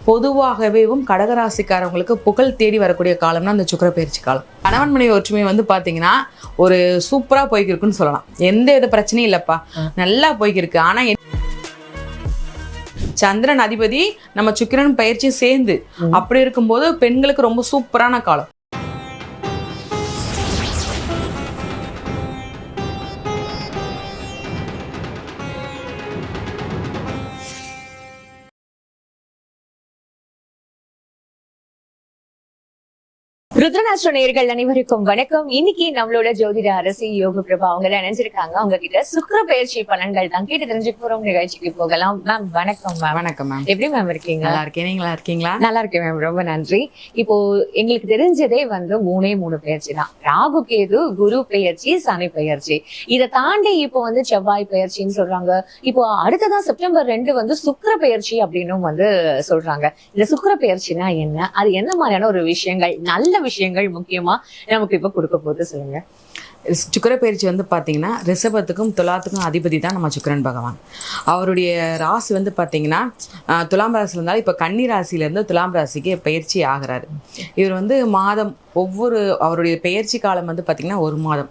பொதுவாகவே கடகராசிக்காரவங்களுக்கு புகழ் தேடி வரக்கூடிய காலம்னா அந்த சுக்கிர பயிற்சி காலம். கணவன் மனைவி ஒற்றுமை வந்து பார்த்தீங்கன்னா ஒரு சூப்பராக போய்க்கிருக்குன்னு சொல்லலாம். எந்த வித பிரச்சனையும் இல்லைப்பா, நல்லா போய்க்கிருக்கு. ஆனால் சந்திரன் அதிபதி நம்ம சுக்கிரன் பயிற்சியும் சேர்ந்து அப்படி இருக்கும்போது பெண்களுக்கு ரொம்ப சூப்பரான காலம். ருத்ரநாஸ்ட்ரோ நேயர்கள் அனைவருக்கும் வணக்கம். இன்னைக்கு நம்மளோட ஜோதிட அரசி யோக பிரபா அவங்க நினைஞ்சிருக்காங்க. அவங்க கிட்ட சுக்கிர பயிற்சி பலன்கள் தான் கேட்டு தெரிஞ்சு போறோம். நிகழ்ச்சிக்கு போகலாம். மேம் வணக்கம். மேம் வணக்கம் மேம். எப்படி மேம் இருக்கீங்க? நல்லா இருக்கேன். நீங்களா இருக்கீங்களா? நல்லா இருக்கேன் மேம், ரொம்ப நன்றி. இப்போ எங்களுக்கு தெரிஞ்சதே வந்து மூணு பயிற்சி தான். ராகு கேது, குரு பயிற்சி, சனி பயிற்சி. இதை தாண்டி இப்போ வந்து செவ்வாய் பயிற்சின்னு சொல்றாங்க. இப்போ அடுத்ததான் செப்டம்பர் 2 வந்து சுக்கிர பயிற்சி அப்படின்னு வந்து சொல்றாங்க. இந்த சுக்கிர பயிற்சினா என்ன, அது என்ன மாதிரியான ஒரு விஷயங்கள், நல்ல விஷயங்கள் முக்கியமா நமக்கு இப்ப கொடுக்க போது சொல்லுங்க. சுக்கிர பயிற்சி வந்து பார்த்தீங்கன்னா ரிஷபத்துக்கும் துலாத்துக்கும் அதிபதி தான் நம்ம சுக்கிரன் பகவான். அவருடைய ராசி வந்து பார்த்தீங்கன்னா துலாம் ராசியில் இருந்தாலும் இப்போ கன்னி ராசியிலேருந்து துலாம் ராசிக்கு பயிற்சி ஆகிறாரு. இவர் வந்து மாதம் ஒவ்வொரு அவருடைய பயிற்சி காலம் வந்து பார்த்தீங்கன்னா 1 மாதம்.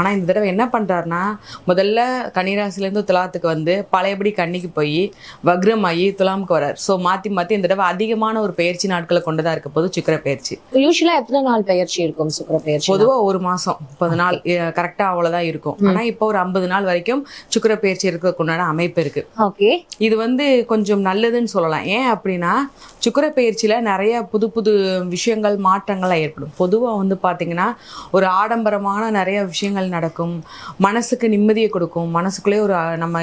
ஆனால் இந்த தடவை என்ன பண்ணுறாருனா, முதல்ல கன்னிராசிலேருந்து துலாத்துக்கு வந்து பழையபடி கன்னிக்கு போய் வக்ரமாகி துலாமுக்கு வர்றார். ஸோ மாற்றி இந்த தடவை அதிகமான ஒரு பயிற்சி நாட்களை கொண்டதாக இருக்க போது சுக்கிர பயிற்சி. யூஸ்வலாக எத்தனை நாள் பயிற்சி இருக்கும் சுக்கிர பயிற்சி? பொதுவாக 1 மாதம் 30 நாள் கரெக்டாக அவ்வளோதான் இருக்கும். ஆனால் இப்போ ஒரு 50 நாள் வரைக்கும் சுக்கிர பயிற்சி இருக்கிறதுக்குண்டான அமைப்பு இருக்குது. ஓகே, இது வந்து கொஞ்சம் நல்லதுன்னு சொல்லலாம். ஏன் அப்படின்னா சுக்கிர பயிற்சியில் நிறைய புது புது விஷயங்கள் மாற்றங்கள்லாம் ஏற்படும். பொதுவாக வந்து பார்த்தீங்கன்னா ஒரு ஆடம்பரமான நிறைய விஷயங்கள் நடக்கும், மனசுக்கு நிம்மதியை கொடுக்கும். மனசுக்குள்ளே ஒரு நம்ம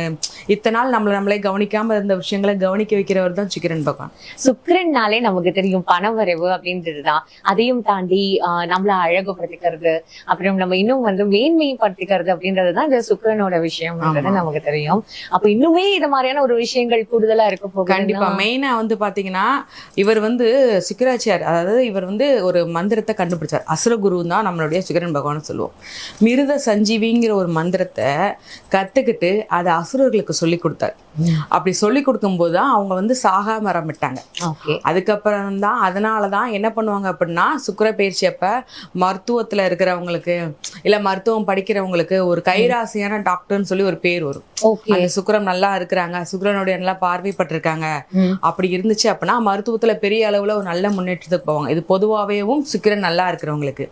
இத்தனை நாள் நம்மளே கவனிக்காம இருந்த விஷயங்களை கவனிக்க வைக்கிறவர் தான் சுக்கிரன் பகவான். சுக்கிரன்னாலே நமக்கு தெரியும் பணவரவு அப்படின்றதுதான். அதையும் தாண்டி நம்மள அழகுபடுத்திக்கிறது, அப்புறம் நம்ம இன்னும் வந்து மேன்மைப்படுத்திக்கிறது அப்படின்றதுதான் இந்த சுக்கிரனோட விஷயம் நமக்கு தெரியும். அப்ப இன்னுமே இது மாதிரியான ஒரு விஷயங்கள் கூடுதலா இருக்க போகுது. கண்டிப்பா. மெயினா வந்து பாத்தீங்கன்னா இவர் வந்து சுக்கிராச்சார், அதாவது இவர் வந்து ஒரு மந்திரத்தை கண்டுபிடிச்சார். அசுரகுரு தான் நம்மளுடைய சுக்கிரன் பகவான் சொல்லுவோம். மிருத சஞ்சீவிங்கிற ஒரு மந்திரத்தை கத்துக்கிட்டு அதை அசுரர்களுக்கு சொல்லி கொடுத்தார். அப்படி சொல்லி கொடுக்கும்போது தான் அவங்க வந்து சாகாம ஆரம்பிட்டாங்க. அதுக்கப்புறம் தான் அதனாலதான் என்ன பண்ணுவாங்க அப்படின்னா சுக்கிர பயிற்சி அப்ப மருத்துவத்துல இருக்கிறவங்களுக்கு இல்ல மருத்துவம் படிக்கிறவங்களுக்கு ஒரு கைராசியான டாக்டர்னு சொல்லி ஒரு பேர் வரும். அந்த சுக்கிரம் நல்லா இருக்கிறாங்க, சுக்கிரனுடைய நல்லா பார்வைப்பட்டிருக்காங்க அப்படி இருந்துச்சு அப்படின்னா மருத்துவத்துல பெரிய அளவுல ஒரு நல்ல முன்னேற்றத்துக்கு போவாங்க. இது பொதுவாகவும் சுக்கிரன் நல்லா இருக்கிறவங்களுக்கு.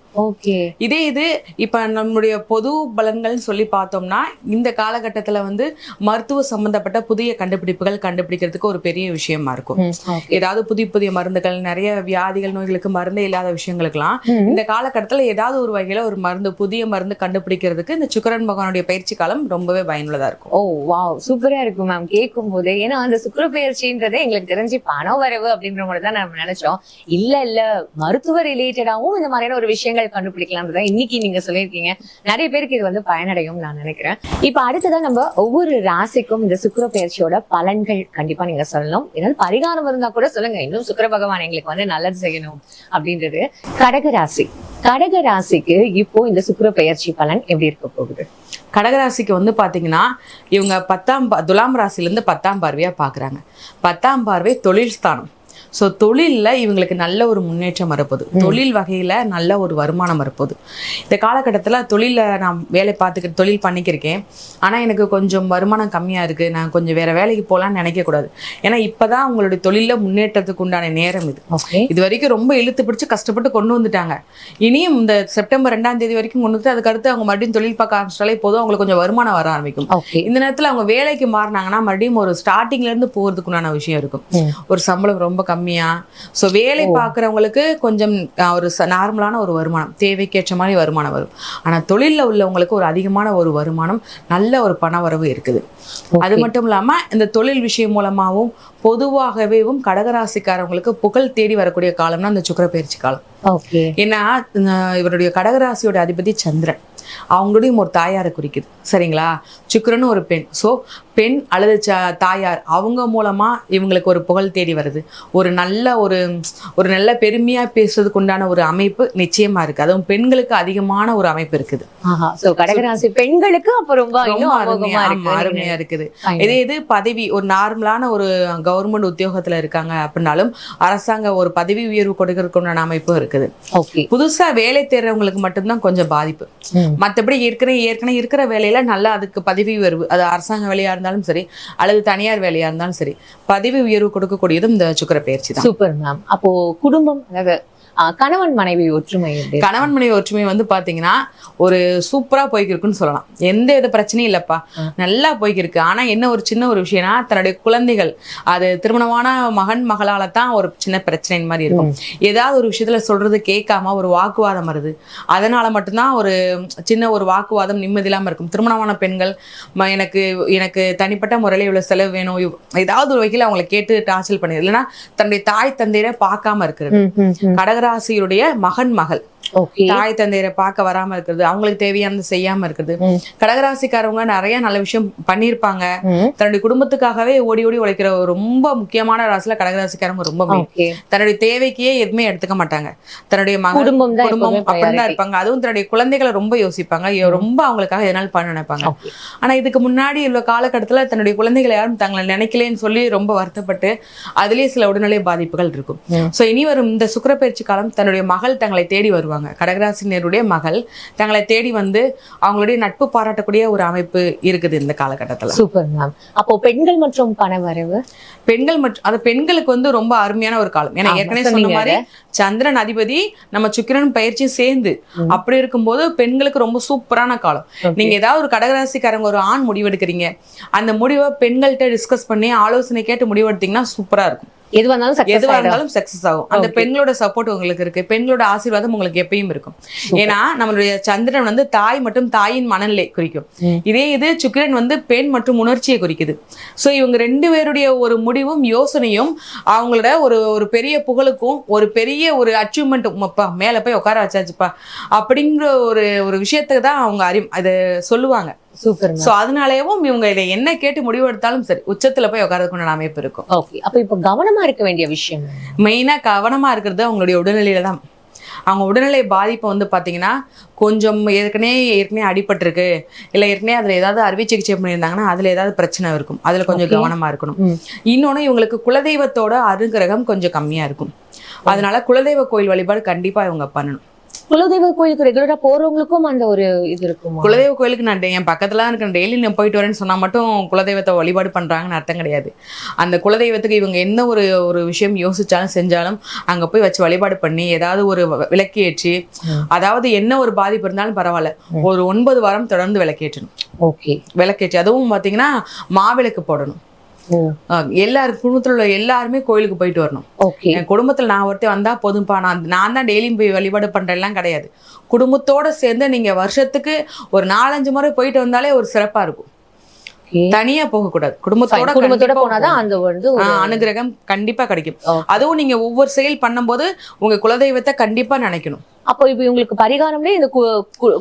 இதே இது இப்ப நம்முடைய பொது பலன்கள் சொல்லி பார்த்தோம்னா இந்த காலகட்டத்துல வந்து மருத்துவ சம்பந்தப்பட்ட புதிய கண்டுபிடிப்புகள் கண்டுபிடிக்கிறதுக்கு ஒரு பெரிய விஷயமா இருக்கும். ஏதாவது புதிய மருந்துகள், நிறைய வியாதிகள் நோய்களுக்கு மருந்தே இல்லாத விஷயங்களுக்கெல்லாம் இந்த காலகட்டத்துல ஏதாவது ஒரு வகையில ஒரு மருந்து, புதிய மருந்து கண்டுபிடிக்கிறதுக்கு இந்த சுக்கிரன் பகவானுடைய பயிற்சி காலம் ரொம்பவே பயனுள்ளதா இருக்கும். ஓ வாவ், சூப்பரா இருக்கும் மேம் கேட்கும் போது. ஏன்னா அந்த சுக்கிர பயிற்சின்றதே எங்களுக்கு தெரிஞ்சு பணம் வரவு அப்படின்ற மாதிரி தான் நம்ம நினைச்சோம். இல்ல மருத்துவ ரிலேட்டடாவும் இந்த மாதிரியான ஒரு விஷயங்கள் கண்டுபிடிக்கலாம்ன்றதான் இன்னைக்கு நீங்க சொல்லியிருக்கீங்க. நிறைய பேருக்கு இது வந்து பயனடையும் நான் நினைக்கிறேன். இப்ப அடுத்ததான் நம்ம ஒவ்வொரு ராசிக்கும் இந்த சுக்கிர பயிற்சியோட பலன்கள் கண்டிப்பா நீங்க சொல்லணும். ஏதாவது பரிகாரம் இருந்தா கூட சொல்லுங்க, இன்னும் சுக்கிர பகவான் எங்களுக்கு வந்து நல்லது செய்யணும் அப்படின்றது. கடகராசிக்கு இப்போ இந்த சுக்கிர பயிற்சி பலன் எப்படி இருக்க போகுது? கடகராசிக்கு வந்து பாத்தீங்கன்னா இவங்க துலாம் ராசிலேருந்து 10ஆம் பார்வையா பாக்குறாங்க. 10ஆம் பார்வை தொழில் ஸ்தானம். ஸோ தொழிலில் இவங்களுக்கு நல்ல ஒரு முன்னேற்றம் வரப்போகுது. தொழில் வகையில் நல்ல ஒரு வருமானம் வரப்போகுது. இந்த காலகட்டத்தில் தொழிலில் நான் வேலை பார்த்துக்கிட்டு தொழில் பண்ணிக்கிருக்கேன், ஆனால் எனக்கு கொஞ்சம் வருமானம் கம்மியாக இருக்குது, நான் கொஞ்சம் வேறு வேலைக்கு போகலான்னு நினைக்கக்கூடாது. ஏன்னா இப்போ தான் உங்களுடைய தொழிலில் முன்னேற்றத்துக்கு உண்டான நேரம் இது. இது வரைக்கும் ரொம்ப இழுத்து பிடிச்சி கஷ்டப்பட்டு கொண்டு வந்துட்டாங்க. இனியும் இந்த செப்டம்பர் 2ஆம் தேதி வரைக்கும் கொண்டு வந்து அதுக்கடுத்து அவங்க மறுபடியும் தொழில் பார்க்க ஆரம்பிச்சாலே போதும், அவங்களுக்கு கொஞ்சம் வருமானம் வர ஆரம்பிக்கும். இந்த நேரத்தில் அவங்க வேலைக்கு மாறினாங்கன்னா மறுபடியும் ஒரு ஸ்டார்டிங்லேருந்து போகிறதுக்குண்டான விஷயம் இருக்கும். ஒரு சம்பளம் ரொம்ப கம்மி. சோ வேலை பார்க்கறவங்களுக்கு கொஞ்சம் ஒரு நார்மலான ஒரு வருமானம், தேவைக்கேற்ற மாதிரி வருமானம் வரும். ஆனா தொழில்ல உள்ளவங்களுக்கு ஒரு அதிகமான ஒரு வருமானம், நல்ல ஒரு பண வரவு இருக்குது. அது மட்டும் இல்லாம இந்த தொழில் விஷயம் மூலமாகவும் பொதுவாகவே கடகராசிக்காரவங்களுக்கு புகழ் தேடி வரக்கூடிய காலம்னா இந்த சுக்கிர பயிற்சி காலம். ஏன்னா இவருடைய கடகராசியோட அதிபதி சந்திரன். அவங்களுடைய ஒரு தாயாரை குறிக்குது. சரிங்களா? சுக்கிரனும் ஒரு பெண். ஸோ பெண் அல்லது தாயார் அவங்க மூலமா இவங்களுக்கு ஒரு புகழ் தேடி வருது. ஒரு நல்ல பெருமையா பேசுறதுக்கு உண்டான ஒரு அமைப்பு நிச்சயமா இருக்கு. அதுவும் பெண்களுக்கு அதிகமான ஒரு அமைப்பு இருக்குது. சோ கடகராசி பெண்களுக்கு அப்ப ரொம்ப அருமையா இருக்குது. இது பதவி ஒரு நார்மலான ஒரு கவர்மெண்ட் உத்தியோகத்துல இருக்காங்க அப்படின்னாலும் அரசாங்க ஒரு பதவி உயர்வு கொடுக்கறதுக்கு உண்டான அமைப்பும் இருக்குது. புதுசா வேலை தேடுறவங்களுக்கு மட்டும்தான் கொஞ்சம் பாதிப்பு. மற்றபடி ஏற்கனவே இருக்கிற வேலையில நல்லா அதுக்கு பதவி உயர்வு, அது அரசாங்க வேலையா இருந்தாலும் சரி அல்லது தனியார் வேலையா இருந்தாலும் சரி, பதவி உயர்வு கொடுக்கக்கூடியதும் இந்த சுக்கிர பெயர்ச்சி தான். Super ma'am. அப்போ குடும்பம், அதாவது கணவன் மனைவி ஒற்றுமை வந்து பாத்தீங்கன்னா ஒரு சூப்பரா போய்க்கிருக்குன்னு சொல்லலாம். எந்த வித பிரச்சனையும் இல்லப்பா, நல்லா போய்க்கிருக்கு. ஆனா என்ன ஒரு சின்ன ஒரு விஷயம்னா, தன்னுடைய குழந்தைகள், அது திருமணமான மகளால தான் ஒரு சின்ன பிரச்சனை மாதிரி இருக்கும். ஏதாவது ஒரு விஷயத்துல சொல்றது கேட்காம ஒரு வாக்குவாதம் வருது. அதனால மட்டும்தான் ஒரு சின்ன ஒரு வாக்குவாதம் நிம்மதி இல்லாம இருக்கும். திருமணமான பெண்கள் எனக்கு தனிப்பட்ட முறையில இவ்வளவு செலவு வேணும், ஏதாவது ஒரு வகையில அவங்களை கேட்டு டார்ச்சல் பண்ணி, இல்லைன்னா தன்னுடைய தாய் தந்தையரை பார்க்காம இருக்கிறது. கடகராசியுடைய மகள் தாய் தந்தையரை பார்க்க வராம இருக்கிறது, அவங்களுக்கு தேவையானது செய்யாம இருக்கிறது. கடகராசிக்காரவங்க நிறைய நல்ல விஷயம் பண்ணிருப்பாங்க. தன்னுடைய குடும்பத்துக்காகவே ஓடி ஓடி உழைக்கிற ரொம்ப முக்கியமான ராசியில கடகராசிக்காரவங்க ரொம்ப தன்னுடைய தேவைக்கே எதுவுமே எடுத்துக்க மாட்டாங்க. தன்னுடைய குடும்பம் அப்படிதான் இருப்பாங்க. அதுவும் தன்னுடைய குழந்தைகளை ரொம்ப யோசிப்பாங்க, ரொம்ப அவங்களுக்காக எதனால பண்ண நினைப்பாங்க. ஆனா இதுக்கு முன்னாடி இவ்வளவு காலகட்டத்துல தன்னுடைய குழந்தைகளை யாரும் தங்களை நினைக்கலன்னு சொல்லி ரொம்ப வருத்தப்பட்டு அதுலயே சில உடல்நிலை பாதிப்புகள் இருக்கும். சோ இனி வரும் இந்த சுக்கிர பயிற்சி காலம் தன்னுடைய மகள் தங்களை தேடி வருவாங்க. கடகராசினியருடைய மகள் தங்களை தேடி வந்து அவங்களுடைய நட்பு பாராட்டக்கூடிய ஒரு அமைப்பு இருக்குது இந்த காலகட்டத்துல. Super ma'am. அப்போ பெண்கள் மற்றும் பணவரவு, பெண்களுக்கு வந்து ரொம்ப அருமையான ஒரு காலம். ஏன்னா ஏற்கனவே சொன்ன மாதிரி சந்திரன் அதிபதி நம்ம சுக்கிரன் பயிற்சி சேர்ந்து, அப்படி இருக்கும்போது பெண்களுக்கு ரொம்ப சூப்பரான காலம். நீங்க ஏதாவது ஒரு கடகராசிக்காரங்க ஒரு ஆண் முடிவெடுக்கிறீங்க, அந்த முடிவை பெண்கள்கிட்ட டிஸ்கஸ் பண்ணி ஆலோசனை கேட்டு முடிவெடுத்தீங்கன்னா சூப்பரா இருக்கும். எதுவா இருந்தாலும் சக்சஸ் ஆகும். அந்த பெண்களோட சப்போர்ட் உங்களுக்கு இருக்கு, பெண்களோட ஆசீர்வாதம் உங்களுக்கு எப்பயும் இருக்கும். ஏன்னா நம்மளுடைய சந்திரன் வந்து தாய் மற்றும் தாயின் மனநிலை குறிக்கும். இது சுக்கிரன் வந்து பெண் மற்றும் உணர்ச்சியை குறிக்குது. சோ இவங்க ரெண்டு பேருடைய ஒரு முடிவும் யோசனையும் அவங்களோட ஒரு பெரிய புகழுக்கும் ஒரு பெரிய ஒரு அச்சீவ்மெண்ட், மேல போய் உட்கார வச்சாச்சுப்பா அப்படிங்கிற ஒரு விஷயத்துக்கு தான் அவங்க அதை சொல்லுவாங்க. சூப்பர். சோ அதனாலயும் இவங்க இதை என்ன கேட்டு முடிவு எடுத்தாலும் சரி உச்சத்துல போய் உட்காரதுக்கு அமைப்பு இருக்கும். ஓகே. அப்ப இப்ப கவனமா இருக்க வேண்டிய விஷயம், மெயினா கவனமா இருக்கிறது அவங்களுடைய உடல்நிலையில தான். அவங்க உடல்நிலை பாதிப்பு வந்து பாத்தீங்கன்னா கொஞ்சம் ஏற்கனவே அடிபட்டிருக்கு, இல்ல ஏற்கனவே அதுல ஏதாவது அறுவை சிகிச்சை பண்ணியிருந்தாங்கன்னா அதுல ஏதாவது பிரச்சனை இருக்கும். அதுல கொஞ்சம் கவனமா இருக்கணும். இன்னொன்னு இவங்களுக்கு குலதெய்வத்தோட அனுகிரகம் கொஞ்சம் கம்மியா இருக்கும். அதனால குலதெய்வ கோயில் வழிபாடு கண்டிப்பா இவங்க பண்ணணும். குலதெய்வ கோயிலுக்கு ரெகுலரா போறவங்களுக்கும் அந்த ஒரு இது இருக்கும். குலதெய்வ கோயிலுக்கு நான் என் பக்கத்துல இருக்கேன், டெய்லி நான் போயிட்டு வரேன்னு சொன்னா மட்டும் குலதெய்வத்தை வழிபாடு பண்றாங்கன்னு அர்த்தம் கிடையாது. அந்த குலதெய்வத்துக்கு இவங்க என்ன ஒரு விஷயம் யோசிச்சாலும் செஞ்சாலும் அங்க போய் வச்சு வழிபாடு பண்ணி ஏதாவது ஒரு விளக்கு ஏற்றி, அதாவது என்ன ஒரு பாதிப்பு இருந்தாலும் பரவாயில்ல, ஒரு 9 வாரம் தொடர்ந்து விளக்கேற்றணும். விளக்கேற்றி அதுவும் பாத்தீங்கன்னா மாவிளக்கு போடணும். எல்லாரும் குடும்பத்துல உள்ள எல்லாருமே கோயிலுக்கு போயிட்டு வரணும். என் குடும்பத்துல நான் ஒருத்தர் வந்தா போதும்பா, நான் தான் டெய்லியும் போய் வழிபாடு பண்றேன்லாம் கிடையாது. குடும்பத்தோட சேர்ந்து நீங்க வருஷத்துக்கு ஒரு 4-5 முறை போயிட்டு வந்தாலே ஒரு சிறப்பா இருக்கும். தனியா போக கூடாது, குடும்பத்தோட போனாதான் அந்த அனுகிரகம் கண்டிப்பா கிடைக்கும். அதுவும் நீங்க ஒவ்வொரு செயல் பண்ணும்போது உங்க குலதெய்வத்தை கண்டிப்பா நினைக்கணும். அப்போ இப்ப இவங்களுக்கு பரிகாரம்ல இந்த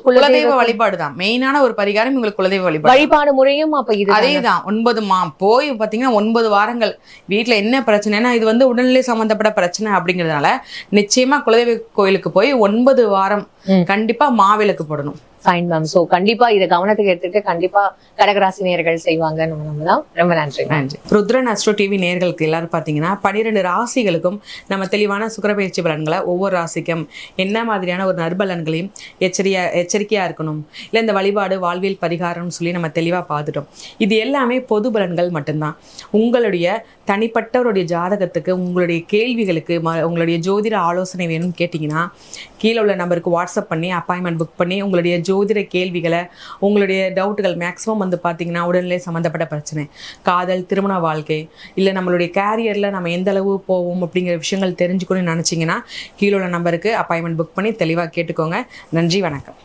குலதெய்வ வழிபாடு தான் மெயினான ஒரு பரிகாரம். இவங்களுக்கு குலதெய்வ வழிபாடு முறையும் அப்ப இது அதேதான். 9 போய் பாத்தீங்கன்னா 9 வாரங்கள் வீட்டுல என்ன பிரச்சனைனா இது வந்து உடல்நிலை சம்பந்தப்பட்ட பிரச்சனை அப்படிங்கறதுனால நிச்சயமா குலதெய்வ கோயிலுக்கு போய் 9 வாரம் கண்டிப்பா மாவிளக்கு போடணும். Fine ma'am. சோ கண்டிப்பா இதை கவனத்துக்கு எடுத்துட்டு கண்டிப்பா கடகராசி நேயர்கள் செய்வாங்கன்னு நம்பலாம். ரொம்ப நன்றி. ருத்ரன் அஸ்ட்ரோ டிவி நேயர்களுக்கு எல்லாரும் பாத்தீங்கன்னா 12 ராசிகளுக்கும் நம்ம தெளிவான சுக்கிரபெயர்ச்சி பலன்களை ஒவ்வொரு ராசிக்கும் என்ன மாதிரியான ஒரு நற்பலன்களையும் எச்சரிக்கையா இருக்கணும், இல்ல இந்த வழிபாடு வாழ்வியல் பரிகாரம்னு சொல்லி நம்ம தெளிவா பார்த்துட்டோம். இது எல்லாமே பொது பலன்கள் மட்டும்தான். உங்களுடைய தனிப்பட்டவருடைய ஜாதகத்துக்கு, உங்களுடைய கேள்விகளுக்கு, உங்களுடைய ஜோதிட ஆலோசனை வேணும்னு கேட்டிங்கன்னா கீழே உள்ள நம்பருக்கு வாட்ஸ்அப் பண்ணி அப்பாயின்மெண்ட் புக் பண்ணி உங்களுடைய ஜோதிட கேள்விகளை, உங்களுடைய டவுட்டுகள் மேக்ஸிமம் வந்து பார்த்தீங்கன்னா உடல்நிலை சம்மந்தப்பட்ட பிரச்சனை, காதல், திருமண வாழ்க்கை, இல்லை நம்மளுடைய கேரியரில் நம்ம எந்த அளவு போவோம் அப்படிங்கிற விஷயங்கள் தெரிஞ்சுக்கணும்னு நினச்சிங்கன்னா கீழே உள்ள நம்பருக்கு அப்பாயின்மெண்ட் புக் பண்ணி தெளிவாக கேட்டுக்கோங்க. நன்றி, வணக்கம்.